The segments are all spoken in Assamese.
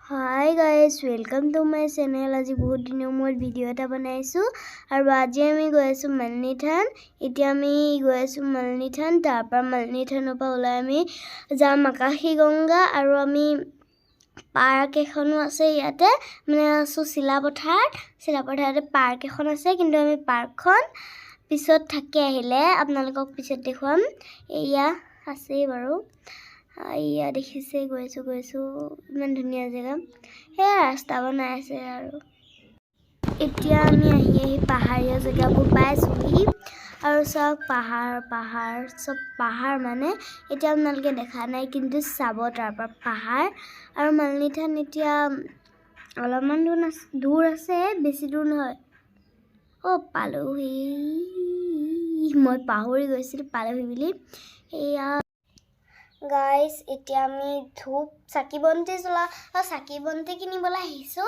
Hi guys, welcome to my channel. আজি বহুত দিনৰ মূৰত ভিডিও এটা বনাইছো আৰু আজি আমি গৈ আছো মালিনী থান। এতিয়া আমি গৈ আছো মালিনী থান, তাৰ পৰা মালিনী থানৰ পৰা ওলাই আমি যাম আকাশী গংগা আৰু আমি পাৰ্ক এখনো আছে ইয়াতে মানে আছো চিলাপথাৰতে পাৰ্ক এখন আছে কিন্তু আমি পাৰ্কখন পিছত থাকি আহিলে আপোনালোকক পিছত দেখুৱাম। এয়া আছে বাৰু ইয়া দেখিছে গৈছো ইমান ধুনীয়া জেগা হে ৰাস্তা বনাই আছে আৰু এতিয়া আমি আহি পাহাৰীয়া জেগাবোৰ পাইছোহি আৰু সব পাহাৰ সব পাহাৰ মানে এতিয়া আপোনালোকে দেখা নাই কিন্তু চাব তাৰ পৰা পাহাৰ আৰু মালিনী থান এতিয়া অলপমান দূৰ আছে বেছি দূৰ নহয় পালোহি মই পাহৰি গৈছিলো পালোহি বুলি এয়া গাইস এতিয়া আমি ধূপ চাকি বন্তি কিনিবলৈ আহিছো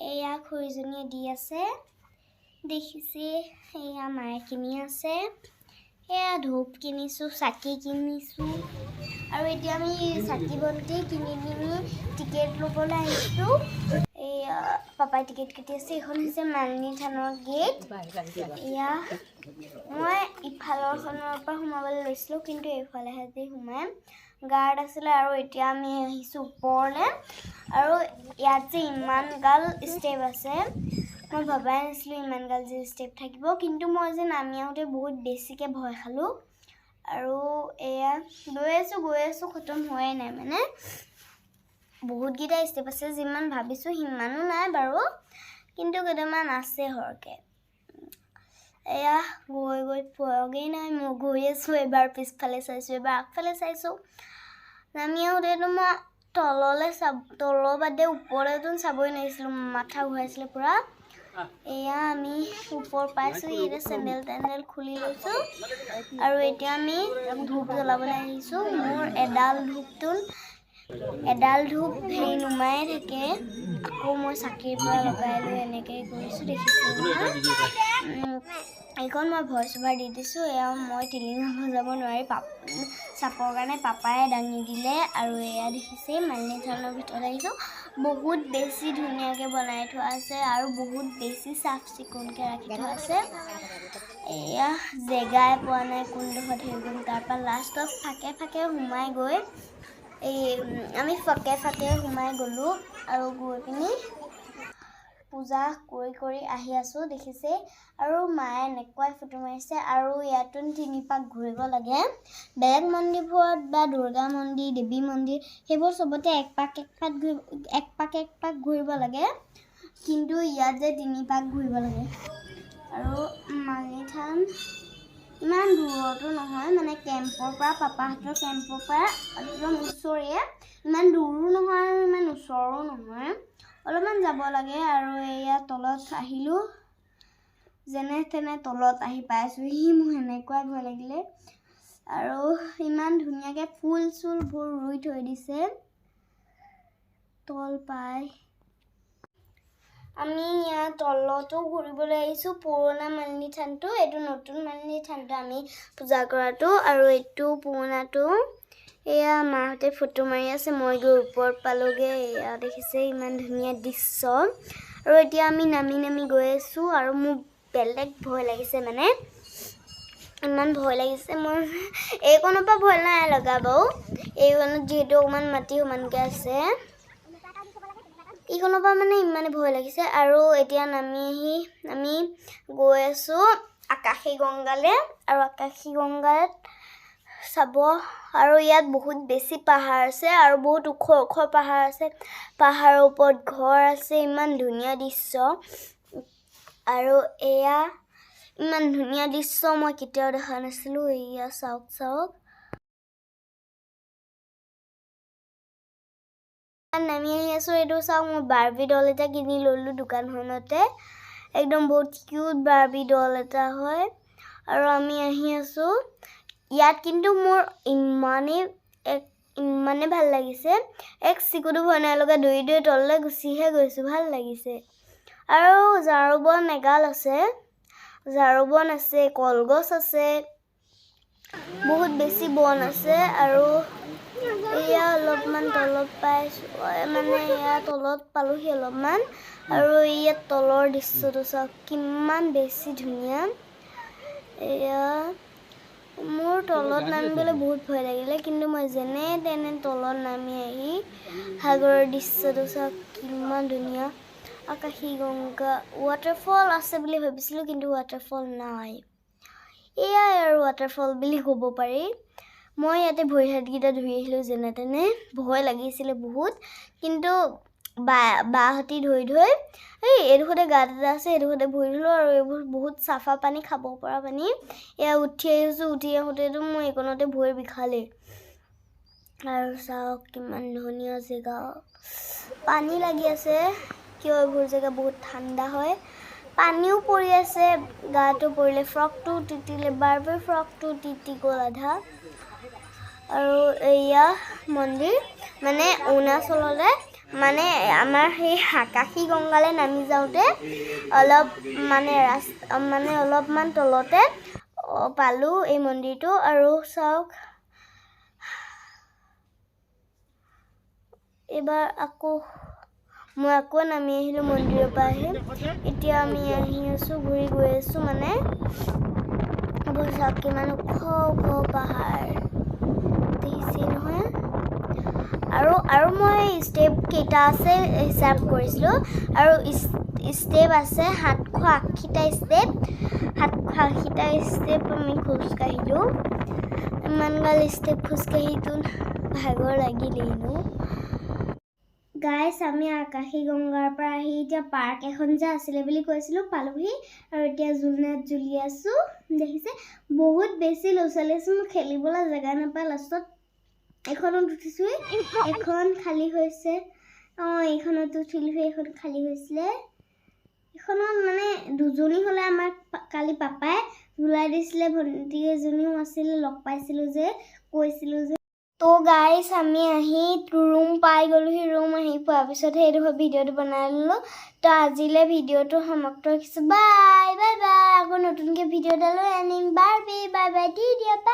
এয়া খুৰীজনীয়ে দি আছে দেখিছে এয়া মায়ে কিনি আছে এয়া ধূপ কিনিছো চাকি কিনিছো আৰু এতিয়া আমি চাকি বন্তি কিনি টিকেট ল'বলৈ আহিছো এয়া পাপাই টিকেট কাটি আছে এখন হৈছে মালিনী থানৰ গেট এয়া মই ইফালৰখনৰ পৰা সোমাবলৈ লৈছিলো কিন্তু এইফালেহে যে সোমাম গাৰ্ড আছিলে আৰু এতিয়া আমি আহিছো ওপৰলে আৰু ইয়াত যে ইমান গাল ষ্টেপ আছে মই ভাবাই নাছিলো ইমান গাল যে ষ্টেপ থাকিব কিন্তু মই যে নামি আহোঁতে বহুত বেছিকে ভয় খালো আৰু এয়া গৈ আছো খতম হোৱাই নাই মানে বহুত গিটা ষ্টেপ আছে যিমান ভাবিছো সিমানো নাই বাৰু কিন্তু কেইটামান আছে হৰকে এয়া গৈ পোৱাগেই নাই মই গৈ আছো এবাৰ পিছফালে চাইছো এবাৰ আগফালে চাইছো নামি আহোঁতেতো মই তলৰ বাদে ওপৰলৈতো চাবই নোৱাৰিছিলো মাথা ঘূৰাইছিলে পুৰা এয়া আমি ওপৰ পাইছো এতিয়া চেণ্ডেল খুলি লৈছো আৰু এতিয়া আমি ধূপ জ্বলাবলৈ আহিছো মোৰ এডাল ধূপ হেৰি নুমাই থাকে আকৌ মই চাকিৰ পৰা লগাই লৈ এনেকৈ কৰিছো দেখিছো এইখন মই ভইচ অভাৰ দি দিছো এয়া মই টিলিং বজাব নোৱাৰি চাপৰ কাৰণে পাপাই দাঙি দিলে আৰু এয়া দেখিছে মালিনী থানৰ ভিতৰত আহিছো বহুত বেছি ধুনীয়াকৈ বনাই থোৱা আছে আৰু বহুত বেছি চাফ চিকুণকৈ ৰাখি থোৱা আছে এয়া জেগাই পোৱা নাই কোনডোখৰত হেৰি তাৰ পৰা লাষ্টত ফাকে সোমাই গৈ আমি ফাকে সোমাই গ'লো আৰু গৈ পিনি পূজা কৰি আহি আছো দেখিছে আৰু মায়ে এনেকুৱাই ফটো মাৰিছে আৰু ইয়াতো 3 পাক ঘূৰিব লাগে বেলেগ মন্দিৰবোৰত বা দুৰ্গা মন্দিৰ দেৱী মন্দিৰ সেইবোৰ সবতে এক পাক ঘূৰিব লাগে কিন্তু ইয়াত যে 3 পাক ঘূৰিব লাগে আৰু মালিনী থান ইমান দূৰতো নহয় মানে কেম্পৰ পৰা পাপাহঁতৰ কেম্পৰ পৰা একদম ওচৰে ইমান দূৰো নহয় আৰু ইমান ওচৰো নহয় অলপমান যাব লাগে আৰু এয়া তলত আহিলো যেনে তেনে তলত আহি পাইছোহি মোৰ এনেকুৱা ভয় লাগিলে আৰু ইমান ধুনীয়াকৈ ফুলবোৰ ৰুই থৈ দিছে তল পাই আমি ইয়াত তলতো ঘূৰিবলৈ আহিছো পুৰণা মালিনী থানটো এইটো নতুন মালিনী থানটো আমি পূজা কৰাটো আৰু এইটো পুৰণাটো এয়া মাহঁতে ফটো মাৰি আছে মই গৈ ওপৰত পালোগে এয়া দেখিছে ইমান ধুনীয়া দৃশ্য আৰু এতিয়া আমি নামি গৈ আছো আৰু মোৰ বেলেগ ভয় লাগিছে মানে ইমান ভয় লাগিছে মোৰ এইকণৰ পৰা ভয় নাই লগা বাৰু এইকণত যিহেতু অকণমান মাটি সমানকৈ আছে এইকণৰ পৰা মানে ইমানে ভয় লাগিছে আৰু এতিয়া নামি আহি আমি গৈ আছো আকাশী গংগালৈ আৰু আকাশী গংগাত চাব আৰু ইয়াত বহুত বেছি পাহাৰ আছে আৰু বহুত ওখ পাহাৰ আছে পাহাৰৰ ওপৰত ঘৰ আছে ইমান ধুনীয়া দৃশ্য আৰু এয়া ইমান ধুনীয়া দৃশ্য মই কেতিয়াও দেখা নাছিলো এয়া চাওক নামি আহি আছো এইটো চাওক মই বাৰ্বি ডল এটা কিনি ললো দোকানখনতে একদম বহুত কিউট বাৰ্বি ডল এটা হয় আৰু আমি আহি আছো ইয়াত কিন্তু মোৰ ইমানে ভাল লাগিছে এক চিকুটো ভয় নাই লগা দৌৰি তললৈ গুচিহে গৈছো ভাল লাগিছে আৰু ঝাৰুবন এগাল আছে ঝাৰুবন আছে কলগছ আছে বহুত বেছি বন আছে আৰু এয়া অলপমান তলত পাইছোঁ মানে এয়া তলত পালোহি অলপমান আৰু ইয়াত তলৰ দৃশ্যটো চাওক কিমান বেছি ধুনীয়া এয়া মোৰ তলত নামিবলৈ বহুত ভয় লাগিলে কিন্তু মই যেনে তেনে তলত নামি আহি সাগৰৰ দৃশ্যটো চাওক কিমান ধুনীয়া আকাশী গংগা ৱাটাৰফল আছে বুলি ভাবিছিলোঁ কিন্তু ৱাটাৰফল নাই এয়াই আৰু ৱাটাৰফল বুলি ক'ব পাৰি মই ইয়াতে ভৰি হাতকেইটা ধুই আহিলোঁ যেনে তেনে ভয় লাগিছিলে বহুত কিন্তু বাহঁতি ধুই এইডোখৰতে গাঁত এটা আছে এইডোখৰতে ভৰি ধুলোঁ আৰু এইবোৰ বহুত চাফা পানী খাব পৰা পানী এয়া উঠি আহিছোঁ উঠি আহোঁতেতো মোৰ এইকণতে ভৰি বিষালেই আৰু চাওক কিমান ধুনীয়া জেগা পানী লাগি আছে কিয় এইবোৰ জেগা বহুত ঠাণ্ডা হয় পানীও পৰি আছে গাটো পৰিলে ফ্ৰকটো তিতিলে বাৰবাৰ ফ্ৰকটো তিতি গ'ল আধা আৰু এয়া মন্দিৰ মানে অৰুণাচলতে মানে আমাৰ সেই আকাশী গংগালৈ নামি যাওঁতে অলপ মানে অলপমান তলতে পালোঁ এই মন্দিৰটো আৰু চাওক এইবাৰ মই আকৌ নামি আহিলোঁ মন্দিৰৰ পৰা আহি এতিয়া আমি আহি আছোঁ ঘূৰি গৈ আছোঁ মানে এইবোৰ চাওক কিমান ওখ ওখ পাহাৰ দেখিছে নহয় আৰু মই ষ্টেপ কেইটা আছে হিচাপ কৰিছিলোঁ আৰু ষ্টেপ আছে 780টা ষ্টেপ 780টা ষ্টেপ আমি খোজকাঢ়িলোঁ ইমানগাল ষ্টেপ খোজকাঢ়িতো ভাগৰ লাগিলেইনো গাইছ আমি আকাশী গংগাৰ পৰা আহি এতিয়া পাৰ্ক এখন যে আছিলে বুলি কৈছিলোঁ পালোহি আৰু এতিয়া জুলনাত জুলি আছোঁ দেখিছে বহুত বেছি ল'ৰা ছোৱালী আছে মোৰ খেলিবলৈ জেগা নাপায় লাষ্টত এখনত উঠিছোঁ এখন খালী হৈছে এইখনত উঠিলোঁ এইখন খালী হৈছিলে এইখনত মানে দুজনী হ'লে আমাক কালি পাপাই ঝুলাই দিছিলে ভণ্টি এজনীও আছিলে লগ পাইছিলোঁ যে কৈছিলোঁ যে তো গাইছ আমি আহি ৰুম পাই গ'লোহি ৰুম আহি পোৱাৰ পিছতহে এইডোখৰ ভিডিঅ'টো বনাই ল'লোঁ তো আজিলৈ ভিডিঅ'টো সমাপ্ত ৰাখিছোঁ বাই বাই বাই আকৌ নতুনকৈ ভিডিঅ' এটা লৈ আনিম বাই বাই বাই দি দিয়া বাই